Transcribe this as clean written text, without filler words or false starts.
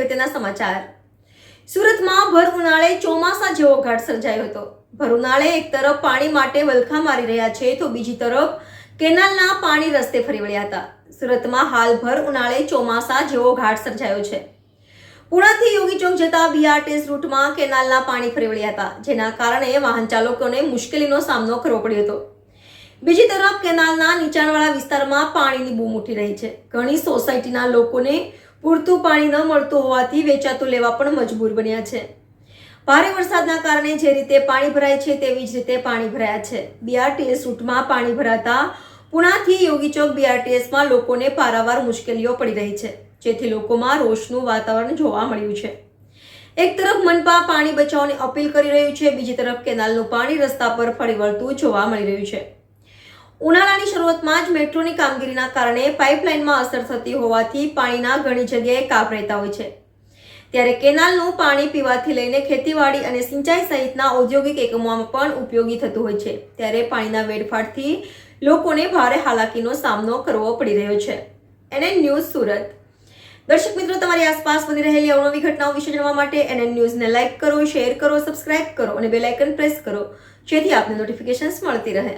અગત્યના સમાચાર। સુરતમાં ભર ઉનાળે ચોમાસા જેવો ઘાટ સર્જાયો હતો। ભર ઉનાળે એક તરફ પાણી માટે વલખા મારી રહ્યા છે તો બીજી તરફ કેનાલના પાણી રસ્તે ફરી વળ્યા હતા। સુરતમાં હાલ ભર ઉનાળે ચોમાસા જેવો ઘાટ સર્જાયો છે। પુણાથી યોગી ચોક જતા બીઆરટીએસ રૂટમાં કેનાલના પાણી ફરી વળ્યા હતા, જેના કારણે વાહન ચાલકોને મુશ્કેલીનો સામનો કરવો પડ્યો હતો। બીજી તરફ કેનાલના નીચાણવાળા વિસ્તારમાં પાણીની બૂમ ઉઠી રહી છે। ઘણી સોસાયટીના લોકોને પૂરતું પાણી ન મળતું હોવાથી વેચાતું લેવા પણ મજબૂર બન્યા છે। ભારે વરસાદના કારણે જે રીતે પાણી ભરાય છે તેવી જ રીતે પાણી ભરાયા છે। બીઆરટીએસ રૂટમાં પાણી ભરાતા પુણાથી યોગી ચોક બીઆરટીએસમાં લોકોને પારાવાર મુશ્કેલીઓ પડી રહી છે, જેથી લોકોમાં રોષનું વાતાવરણ જોવા મળ્યું છે। એક તરફ મનપા પાણી બચાવવાની અપીલ કરી રહ્યું છે, બીજી તરફ કેનાલનું પાણી રસ્તા પર ફરી વળતું જોવા મળી રહ્યું છે। ઉનાળાની શરૂઆતમાં જ મેટ્રોની કામગીરીના કારણે પાઇપલાઇનમાં અસર થતી હોવાથી પાણીના ઘણી જગ્યાએ કાપ રહેતા હોય છે, ત્યારે કેનાલનું પાણી પીવાથી લઈને ખેતીવાડી અને સિંચાઈ સહિતના ઔદ્યોગિક એકમોમાં પણ ઉપયોગી થતું હોય છે, ત્યારે પાણીના વેડફાટથી લોકોને ભારે હાલાકીનો સામનો કરવો પડી રહ્યો છે। NN news Surat. દર્શક મિત્રો, તમારી આસપાસ બની રહેલી અવનવી ઘટનાઓ વિશે જાણવા માટે NN ન્યૂઝને લાઇક કરો, શેર કરો, સબસ્ક્રાઇબ કરો અને બેલ આઇકન પ્રેસ કરો, જેથી આપને નોટિફિકેશન્સ મળતી રહે।